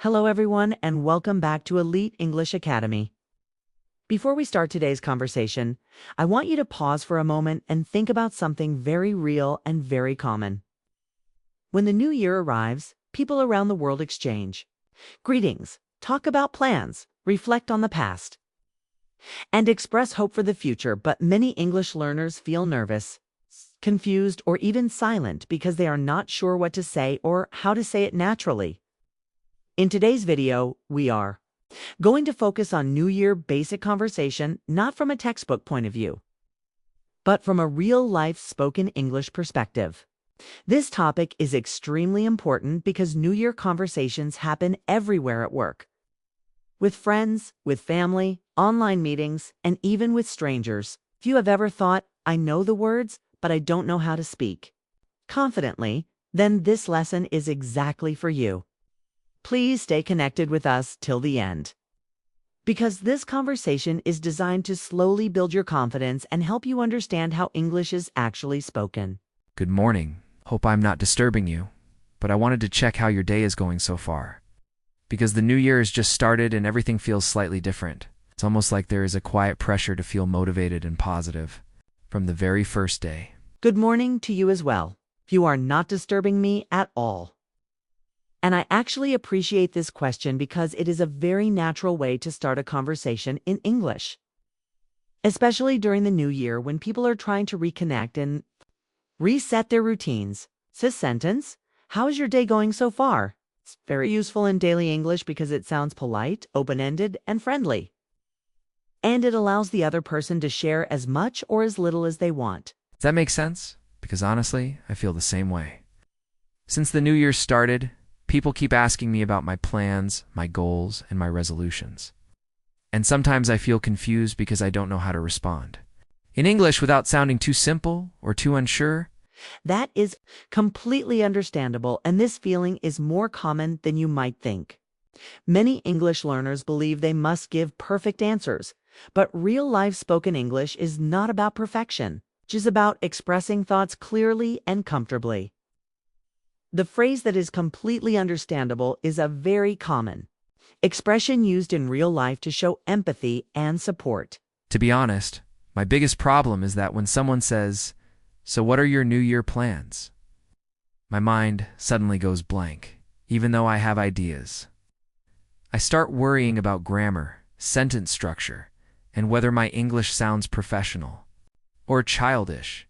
Hello, everyone, and welcome back to Elite English Academy. Before we start today's conversation, I want you to pause for a moment and think about something very real and very common. When the new year arrives, people around the world exchange greetings, talk about plans, reflect on the past, and express hope for the future, but many English learners feel nervous, confused, or even silent because they are not sure what to say or how to say it naturally. In today's video, we are going to focus on New Year basic conversation, not from a textbook point of view, but from a real-life spoken English perspective. This topic is extremely important because New Year conversations happen everywhere at work, with friends, with family, online meetings, and even with strangers. If you have ever thought, I know the words, but I don't know how to speak confidently, then this lesson is exactly for you. Please stay connected with us till the end, because this conversation is designed to slowly build your confidence and help you understand how English is actually spoken. Good morning. Hope I'm not disturbing you, but I wanted to check how your day is going so far. Because the new year has just started and everything feels slightly different. It's almost like there is a quiet pressure to feel motivated and positive from the very first day. Good morning to you as well. You are not disturbing me at all. And I actually appreciate this question because it is a very natural way to start a conversation in English, especially during the new year when people are trying to reconnect and reset their routines. This sentence, how is your day going so far? It's very useful in daily English because it sounds polite, open-ended, and friendly. And it allows the other person to share as much or as little as they want. Does that make sense? Because honestly, I feel the same way. Since the new year started, people keep asking me about my plans, my goals, and my resolutions. And sometimes I feel confused because I don't know how to respond in English without sounding too simple or too unsure. That is completely understandable, and this feeling is more common than you might think. Many English learners believe they must give perfect answers, but real-life spoken English is not about perfection. It is about expressing thoughts clearly and comfortably. The phrase that is completely understandable is a very common expression used in real life to show empathy and support. To be honest, my biggest problem is that when someone says, "So what are your New Year plans?" my mind suddenly goes blank, even though I have ideas. I start worrying about grammar, sentence structure, and whether my English sounds professional or childish.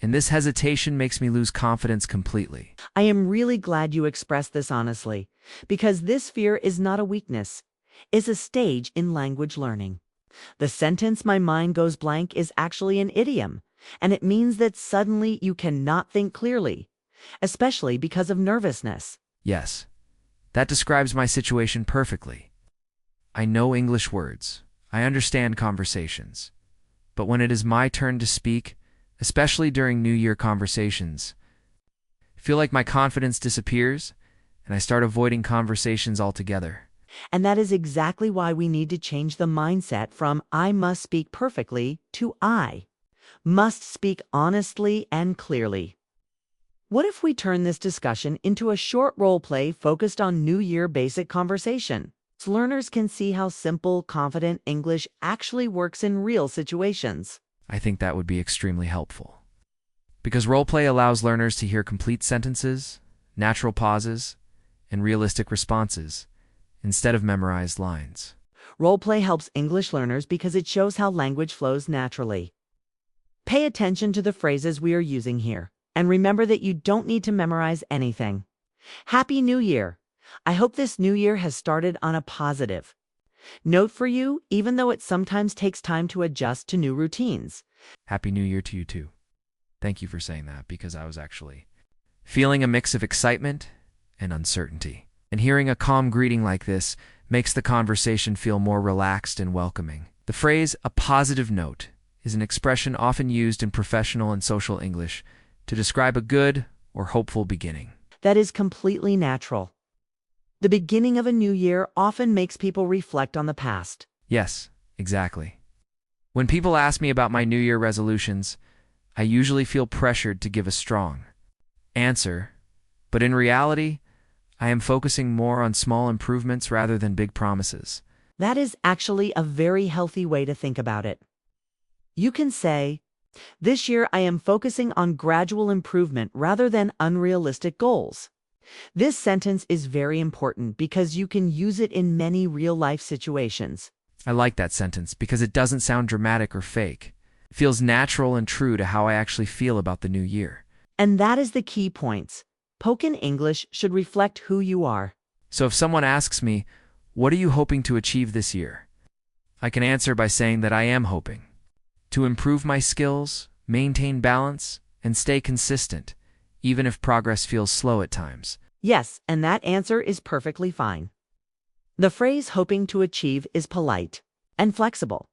And this hesitation makes me lose confidence completely. I am really glad you expressed this honestly, because this fear is not a weakness. It's a stage in language learning. The sentence "my mind goes blank" is actually an idiom, and it means that suddenly you cannot think clearly, especially because of nervousness. Yes, that describes my situation perfectly. I know English words. I understand conversations. But when it is my turn to speak, especially during New Year conversations, I feel like my confidence disappears and I start avoiding conversations altogether. And that is exactly why we need to change the mindset from "I must speak perfectly" to "I must speak honestly and clearly." What if we turn this discussion into a short role play focused on New Year basic conversation, so learners can see how simple, confident English actually works in real situations? I think that would be extremely helpful. Because roleplay allows learners to hear complete sentences, natural pauses, and realistic responses, instead of memorized lines. Roleplay helps English learners because it shows how language flows naturally. Pay attention to the phrases we are using here, and remember that you don't need to memorize anything. Happy New Year! I hope this new year has started on a positive note for you, even though it sometimes takes time to adjust to new routines. Happy New Year to you too. Thank you for saying that, because I was actually feeling a mix of excitement and uncertainty. And hearing a calm greeting like this makes the conversation feel more relaxed and welcoming. The phrase "a positive note" is an expression often used in professional and social English to describe a good or hopeful beginning. That is completely natural. The beginning of a new year often makes people reflect on the past. Yes, exactly. When people ask me about my New Year resolutions, I usually feel pressured to give a strong answer, but in reality, I am focusing more on small improvements rather than big promises. That is actually a very healthy way to think about it. You can say, "This year I am focusing on gradual improvement rather than unrealistic goals." This sentence is very important because you can use it in many real-life situations. I like that sentence because it doesn't sound dramatic or fake. It feels natural and true to how I actually feel about the new year. And that is the key points. Spoken English should reflect who you are. So if someone asks me, "What are you hoping to achieve this year?" I can answer by saying that I am hoping to improve my skills, maintain balance, and stay consistent, even if progress feels slow at times. Yes, and that answer is perfectly fine. The phrase hoping to achieve is polite and flexible.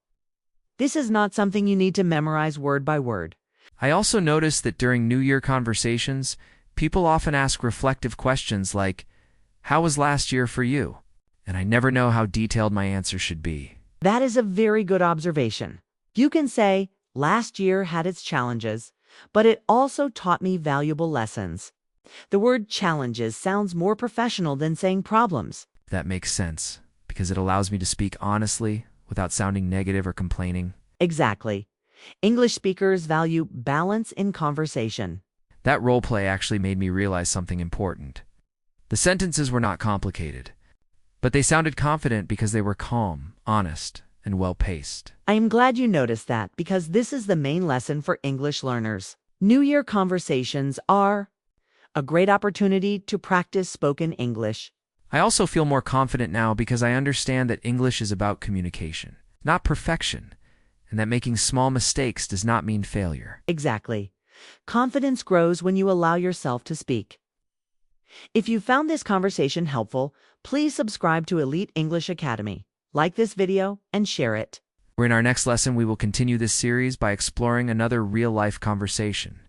This is not something you need to memorize word by word. I also notice that during New Year conversations, people often ask reflective questions like, "How was last year for you?" And I never know how detailed my answer should be. That is a very good observation. You can say, "Last year had its challenges, but it also taught me valuable lessons." The word challenges sounds more professional than saying problems. That makes sense, because it allows me to speak honestly without sounding negative or complaining. Exactly. English speakers value balance in conversation. That role play actually made me realize something important. The sentences were not complicated, but they sounded confident because they were calm, honest, and well-paced. I am glad you noticed that because this is the main lesson for English learners. New Year conversations are a great opportunity to practice spoken English. I also feel more confident now because I understand that English is about communication, not perfection, and that making small mistakes does not mean failure. Exactly. Confidence grows when you allow yourself to speak. If you found this conversation helpful, please subscribe to Elite English Academy, like this video, and share it. In our next lesson, we will continue this series by exploring another real-life conversation,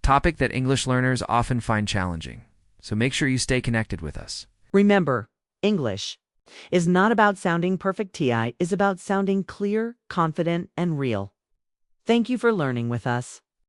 topic that English learners often find challenging. So make sure you stay connected with us. Remember, English is not about sounding perfect. It is about sounding clear, confident, and real. Thank you for learning with us.